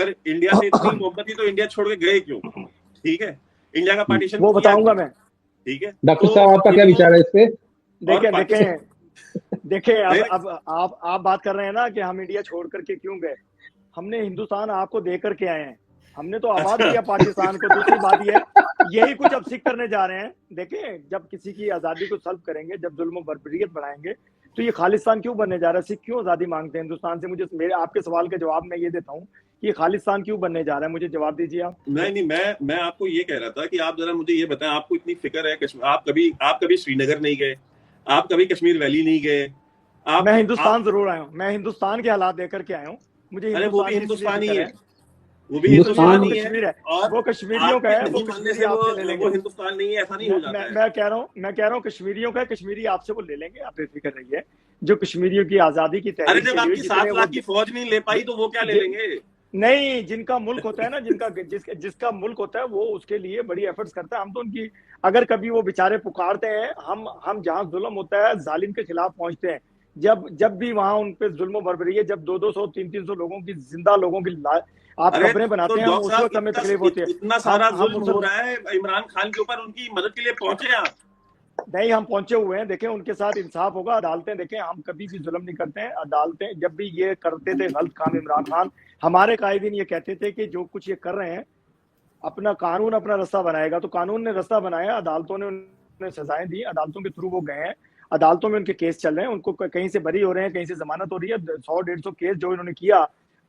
अगर इंडिया से इतनी मोहब्बत थी तो इंडिया छोड़ के गए क्यों? ठीक है, इंडिया का पार्टीशन वो बताऊंगा मैं। ठीक है, डॉक्टर साहब आपका क्या विचार है इस पे? देखें अब आप बात कर रहे हैं ना कि हम इंडिया छोड़ करके क्यों गए। हमने हिंदुस्तान आपको दे करके आए हैं, हमने तो आबाद किया पाकिस्तान को। दूसरी बात यही कुछ अब सिख करने जा रहे हैं। देखें, जब किसी की आजादी को सल्ब करेंगे, जब जुल्म बर्बरियत बढ़ाएंगे, तो ये खालिस्तान क्यों बनने जा रहा है? सिख क्यों आजादी मांगते हैं हिंदुस्तान से? मुझे मेरे आपके सवाल का जवाब मैं ये देता हूँ, ये खालिस्तान क्यों बनने जा रहा है? मुझे जवाब दीजिए आप। नहीं, मैं आपको ये कह रहा था कि आप जरा मुझे ये बताएं, आपको इतनी फिक्र है कश्मीर, आप कभी श्रीनगर नहीं गए, आप कभी कश्मीर वैली नहीं गए? मैं हिंदुस्तान जरूर आया हूँ, मैं हिंदुस्तान के हालात देकर के आया हूँ। मुझे वो भी हिंदुस्तानी है, वो भी हिंदुस्तानी है, और वो कश्मीरियों का है। वो कश्मीरी आपसे ले लेंगे। वो हिंदुस्तान नहीं है, ऐसा नहीं हो जाता है। मैं कह रहा हूँ कश्मीरियों का, कश्मीरी आपसे वो ले लेंगे, आप बेफिक्र रहिए। जो कश्मीरियों की आजादी की तहरीक, जब आपकी 7 लाख की फौज नहीं ले पाई तो वो क्या ले लेंगे? नहीं, जिनका मुल्क होता है ना, जिसका मुल्क होता है, वो उसके लिए बड़ी एफर्ट्स करता है। हम तो उनकी, अगर कभी वो बेचारे पुकारते हैं, हम जहाँ जुल्म होता है, जालिम के खिलाफ पहुंचते हैं। जब भी वहां उन पे जुल्म बरबरी है, जब 200, 300 लोगों की, जिंदा लोगों की आप खबरें बनाते हैं, उस वक्त हमें तकलीफ होती है। इतना सारा जुल्म हो रहा है इमरान खान के ऊपर, उनकी मदद के लिए पहुंचे आप? नहीं, हम पहुंचे हुए हैं। देखें, उनके साथ इंसाफ होगा। अदालतें देखें, हम कभी भी जुल्म नहीं करते हैं। अदालतें जब भी ये करते थे गलत काम, इमरान खान, हमारे कायदीन ये कहते थे कि जो कुछ ये कर रहे हैं, अपना कानून अपना रास्ता बनाएगा। तो कानून ने रास्ता बनाया, अदालतों ने उन्हें सजाएं दी, अदालतों के थ्रू वो गए हैं, अदालतों में उनके केस चल रहे हैं, उनको कहीं से बरी हो रहे हैं, कहीं से जमानत हो रही है। 100-150 केस जो इन्होंने किया,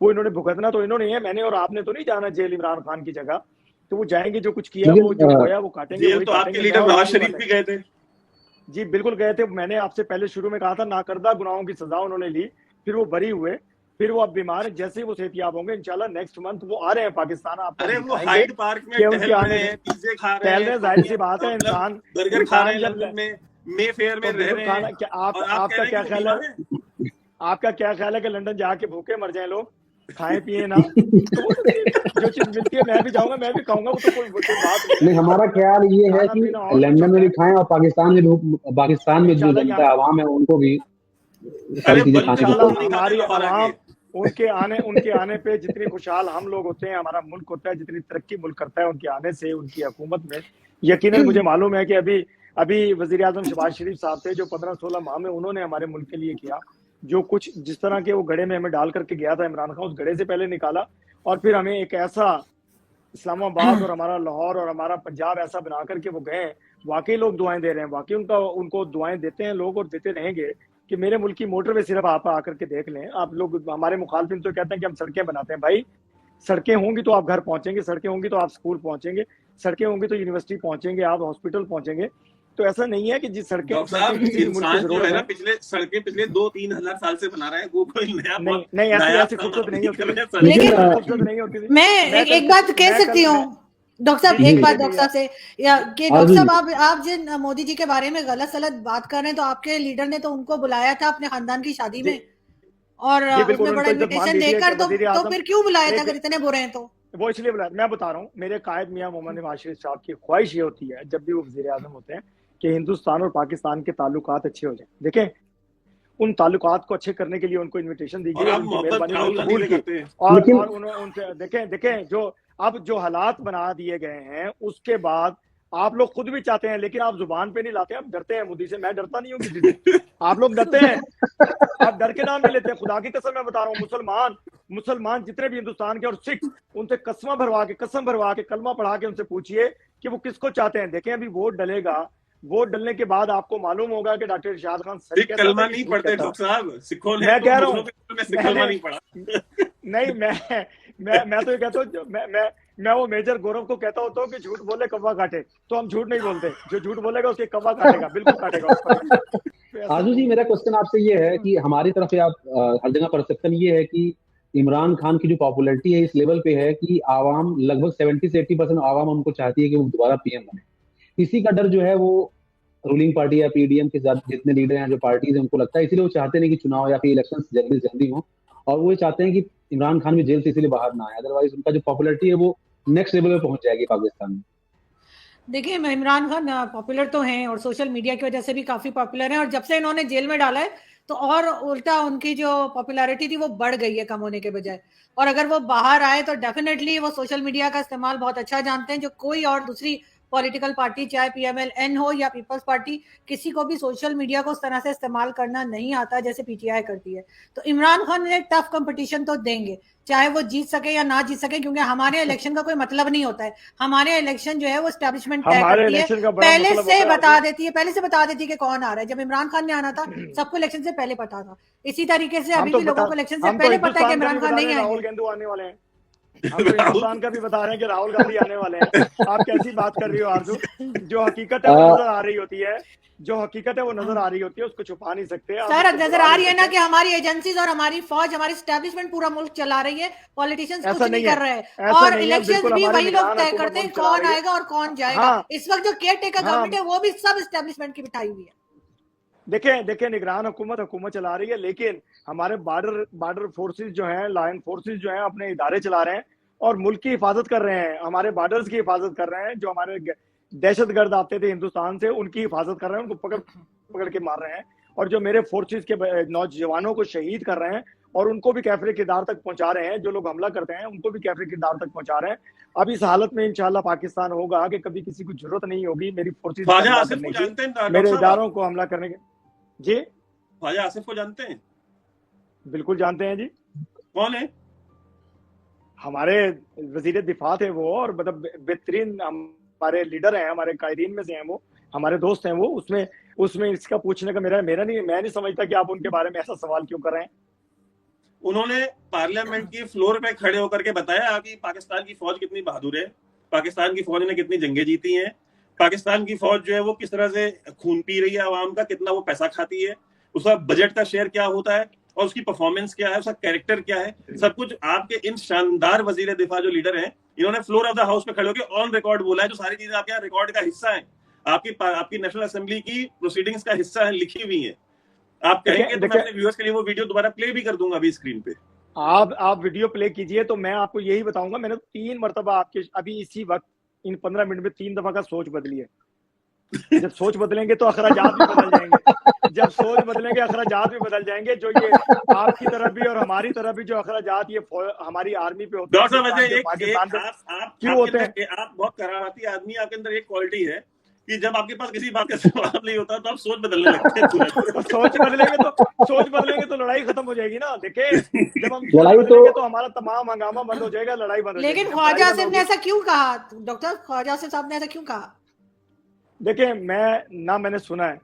वो इन्होंने भुगतना तो इन्होंने है। मैंने और आपने तो नहीं जाना जेल इमरान खान की जगह। तो वो जाएंगे, जो कुछ किया वो जो खोया वो काटेंगे। तो आपके लीडर नवाज शरीफ भी गए थे? जी बिल्कुल गए थे। मैंने आपसे पहले शुरू में कहा था, नाकर्दा गुनाहों की सजा उन्होंने ली, फिर वो बरी हुए, फिर वो अब बीमार है। जैसे ही वो सेहतियाब होंगे, इंशाल्लाह नेक्स्ट मंथ वो आ रहे हैं पाकिस्तान। आप अरे वो हाइड पार्क में टहल रहे हैं, पिज़्ज़े खा रहे हैं, जाहिर सी बात है, इंसान बर्गर खा रहे हैं, लंदन में मे फेयर में रह रहे हैं। आपका क्या ख्याल है? आपका क्या ख्याल है कि लंदन जाके भूखे मर जाए लोग? खाए पिए ना, तो जो चीज मिलती है मैं भी जाऊंगा, मैं भी खाऊंगा। वो तो कोई बात नहीं। हमारा ख्याल ये है कि लंदन में भी खाएं और पाकिस्तान में जो जनता आवाम है उनको भी सारी चीजें खाने की। हमारी आवाम, उनके आने पे जितनी खुशहाल हम लोग होते हैं, हमारा मुल्क होता है, जितनी तरक्की मुल्क करता है, उनके आने से, उनकी हुकूमत में, यकीनन मुझे मालूम है कि अभी वजीर आजम शहबाज शरीफ साहब थे, जो 15-16 माह में उन्होंने हमारे मुल्क के लिए किया। जो कुछ जिस तरह के वो गड़े में हमें डाल करके गया था इमरान खान, उस गड़े से पहले निकाला, और फिर हमें एक ऐसा इस्लामाबाद और हमारा लाहौर और हमारा पंजाब ऐसा बना करके वो गए। वाकई लोग दुआएं दे रहे हैं, वाकई उनको दुआएं देते हैं लोग, और देते रहेंगे। कि मेरे मुल्क की मोटरवे सिर्फ आप आकर के देख लें। आप लोग, हमारे मुखालफिन तो कहते हैं कि हम सड़कें बनाते हैं। भाई, सड़कें होंगी तो आप घर पहुंचेंगे, सड़कें होंगी तो आप स्कूल पहुंचेंगे, सड़कें होंगी तो यूनिवर्सिटी पहुंचेंगे, आप हॉस्पिटल पहुंचेंगे। तो ऐसा नहीं है कि जिस सड़कें इंसान जो है ना, पिछले 2-3 हजार साल से बना रहा है, वो कोई नया नहीं ऐसी खूबसूरत नहीं होती। लेकिन मैं एक बात कह सकती हूँ डॉक्टर साहब, एक बात डॉक्टर साहब से, कि डॉक्टर साहब आप जिन मोदी जी के बारे में गलत सलत बात कर रहे हैं, तो आपके लीडर ने तो उनको बुलाया था अपने खानदान की शादी में, और उसमें बड़ा इन्विटेशन देकर, तो फिर क्यों बुलाया था अगर इतने बुरे हैं तो? वो इसलिए बुलाया, मैं बता रहा हूँ, मेरे कायद मियां मोहम्मद नवाज शरीफ साहब की ख्वाहिश ये होती है, जब भी वो वजीर आजम होते हैं, कि हिंदुस्तान और पाकिस्तान के ताल्लुकात अच्छे हो जाए। देखें, उन ताल्लुकात को अच्छे करने के लिए उनको इन्विटेशन दीजिए, और उनसे देखें जो हालात बना दिए गए हैं, उसके बाद आप लोग खुद भी चाहते हैं, लेकिन आप जुबान पे नहीं लाते। आप डरते हैं मोदी से। मैं डरता नहीं हूँ किसी से, आप लोग डरते हैं। आप डर के नाम नहीं लेते। खुदा की कसम मैं बता रहा हूँ, मुसलमान जितने भी हिंदुस्तान के और सिख, उनसे कसम भरवा के कलमा पढ़ा के उनसे पूछिए कि वो किसको चाहते हैं। देखें, अभी वोट डलेगा, वोट डलने के बाद आपको मालूम होगा कि डॉक्टर इरशाद खान कलमा नहीं पढ़ते डॉक्टर साहब, सिखों ने, मैं कह रहा हूँ, नहीं पढ़ा। नहीं, मैं तो ये कहता हूँ, मैं वो मेजर गौरव को कहता होता हूँ कि झूठ बोले कौवा काटे। तो हम झूठ नहीं बोलते, जो झूठ बोलेगा उसके कौवा काटेगा, बिल्कुल काटेगा। आजू जी, मेरा क्वेश्चन आपसे ये है कि हमारी तरफ से आप हर जगह परसेप्शन ये है कि इमरान खान की जो पॉपुलैरिटी है इस लेवल पे है कि आवाम लगभग 70 से 80% आवाम उनको चाहती है कि वो दोबारा पीएम बने। इसी का डर जो है वो रूलिंग पार्टी या पीडीएम के जितने लीडर हैं, जो पार्टीज हैं, उनको लगता है, इसीलिए वो चाहते नहीं कि चुनाव या फिर इलेक्शन जल्दी हो, और वो चाहते हैं कि इमरान खान भी जेल से इसीलिए बाहर ना आए, अदरवाइज उनका जो पॉपुलैरिटी है वो नेक्स्ट लेवल पे पहुंच जाएगी पाकिस्तान में। देखिए, इमरान खान पॉपुलर तो हैं, और सोशल मीडिया की वजह से भी काफी पॉपुलर हैं, और जब से इन्होंने जेल में डाला है तो और उल्टा उनकी जो पॉपुलैरिटी थी वो बढ़ गई है कम होने के बजाय। और अगर वो बाहर आए तो डेफिनेटली वो सोशल मीडिया का इस्तेमाल बहुत अच्छा जानते हैं, जो कोई और दूसरी पॉलिटिकल पार्टी चाहे PMLN हो या पीपल्स पार्टी, किसी को भी सोशल मीडिया को उस तरह से इस्तेमाल करना नहीं आता जैसे PTI करती है। तो इमरान खान ने टफ कंपटीशन तो देंगे, चाहे वो जीत सके या ना जीत सके, क्योंकि हमारे इलेक्शन का कोई मतलब नहीं होता है। हमारे इलेक्शन जो है वो एस्टेब्लिशमेंट तय करती है, पहले से बता देती है, कि कौन आ रहा है। जब इमरान खान ने आना था सबको इलेक्शन से पहले पता था, इसी तरीके से अभी भी लोगों को इलेक्शन से पहले पता है कि इमरान खान नहीं आएंगे। राहुल गांधी आने वाले हैं, हम तो हिंदुस्तान का भी बता रहे हैं कि राहुल गांधी आने वाले हैं। आप कैसी बात कर रही हो आरजू? जो हकीकत है वो नजर आ रही होती है, जो हकीकत है वो नजर आ रही होती है, उसको छुपा नहीं सकते। सर नजर आ रही है ना कि हमारी एजेंसीज और हमारी फौज, हमारी एस्टेब्लिशमेंट पूरा मुल्क चला रही है, पॉलिटिशियंस कुछ नहीं कर रहे हैं, और इलेक्शन भी वही लोग तय करते हैं कौन आएगा और कौन जाएगा। इस वक्त जो केयर टेकर गवर्नमेंट है वो भी सब एस्टेब्लिशमेंट की बिठाई हुई है। देखें निगरान हुकूमत चला रही है, लेकिन हमारे बॉर्डर फोर्सेस जो हैं, लाइन फोर्सेस जो हैं, अपने इदारे चला रहे हैं और मुल्क की हिफाजत कर रहे हैं, हमारे बॉर्डर्स की हिफाजत कर रहे हैं। जो हमारे दहशतगर्द आते थे हिंदुस्तान से, उनकी हिफाजत कर रहे हैं, उनको पकड़ के मार रहे हैं। और जो मेरे फोर्सेस के नौजवानों को शहीद कर रहे हैं और उनको भी कैफरे किरदार तक पहुंचा रहे हैं, जो लोग हमला करते हैं उनको भी कैफरे किरदार तक पहुंचा रहे हैं। अब इस हालत में इंशाल्लाह पाकिस्तान होगा कि कभी किसी को जरूरत नहीं होगी मेरी फोर्सेस मेरे इदारों को हमला करने के। जी ख्वाजा आसिफ को जानते हैं? बिल्कुल जानते हैं जी। कौन है? हमारे वजीर दिफा थे वो, और मतलब बेहतरीन हमारे लीडर हैं, हमारे कायदीन में से हैं वो, हमारे दोस्त हैं वो। उसमें इसका पूछने का मैं नहीं समझता कि आप उनके बारे में ऐसा सवाल क्यों कर रहे हैं। उन्होंने पार्लियामेंट की फ्लोर पे खड़े होकर के बताया कि पाकिस्तान की फौज कितनी बहादुर है, पाकिस्तान की फौज ने कितनी जंगें जीती हैं, पाकिस्तान की फौज जो है वो किस तरह से खून पी रही है आवाम का, कितना वो पैसा खाती है, उसका बजट का शेयर क्या होता है और उसकी परफॉर्मेंस क्या है, उसका कैरेक्टर क्या है, सब कुछ आपके इन शानदार वजीर दिफा जो लीडर हैं, इन्होंने फ्लोर ऑफ द हाउस पे खड़े होकर ऑन रिकॉर्ड बोला है। जो सारी चीजें आपके यहाँ रिकॉर्ड का हिस्सा है, आपकी नेशनल असेंबली की प्रोसीडिंग्स का हिस्सा है, लिखी हुई है। आप कहेंगे तो मैं अपने व्यूअर्स के लिए वो वीडियो दोबारा प्ले भी कर दूंगा अभी स्क्रीन पे। आप वीडियो प्ले कीजिए तो मैं आपको यही बताऊंगा। मैंने 3 मरतबा आपके अभी इसी वक्त इन 15 मिनट में 3 दफा का सोच बदली है। जब सोच बदलेंगे तो अखराजात भी बदल जाएंगे, जब सोच बदलेंगे अखराजात भी बदल जाएंगे। जो ये आपकी तरफ भी और हमारी तरफ भी जो अखराजात ये हमारी आर्मी पे होते हैं, क्यों होते हैं? आप बहुत करामाती आदमी, आपके अंदर एक क्वालिटी है कि जब आपके पास किसी बात का जवाब नहीं होता तो आप सोच बदलने लगते हैं। सोच बदलेंगे तो लड़ाई खत्म हो जाएगी ना। देखिए जब हम लड़ाई बदलेंगे तो हमारा तमाम हंगामा बंद हो जाएगा, लड़ाई बंद हो जाएगी। लेकिन ख्वाजा आसिफ ने ऐसा क्यों कहा डॉक्टर? ख्वाजा आसिफ साहब ने ऐसा क्यों कहा? देखिए मैंने सुना है,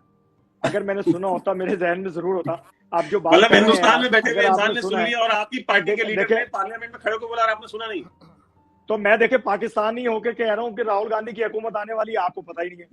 अगर मैंने सुना होता मेरे जहन में जरूर होता। आप जो बात मतलब हिंदुस्तान में बैठे हुए इंसान ने सुन लिया और आपकी पार्टी के लीडर ने पार्लियामेंट में खड़े होकर बोला और आपने सुना नहीं, तो मैं देखे पाकिस्तानी होकर कह रहा हूँ कि राहुल गांधी की हुकूमत आने वाली है, आपको पता ही नहीं है।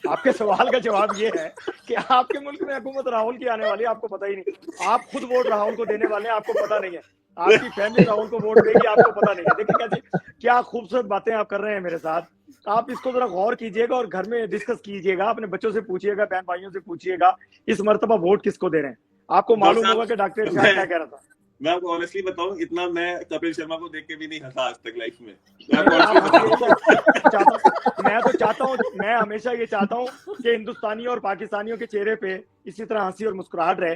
आपके सवाल का जवाब ये है कि आपके मुल्क में हुकूमत राहुल की आने वाली है, आपको पता ही नहीं। आप खुद वोट राहुल को देने वाले हैं, आपको पता नहीं है। आपकी फैमिली राहुल को वोट देगी, आपको पता नहीं है। देखिए क्या खूबसूरत बातें आप कर रहे हैं मेरे साथ। आप इसको जरा गौर कीजिएगा और घर में डिस्कस कीजिएगा, अपने बच्चों से पूछिएगा, बहन भाइयों से पूछिएगा, इस मरतबा वोट किसको दे रहे हैं। आपको मालूम होगा कि डॉक्टर शाह क्या कह रहा था। मैं आपको ऑनेस्टली बताऊं, इतना मैं कपिल शर्मा को देख के भी नहीं हंसा आज तक लाइफ में। मैं हमेशा ये चाहता हूँ कि हिंदुस्तानियों और पाकिस्तानियों के चेहरे पे इसी तरह हंसी और मुस्कुराहट रहे।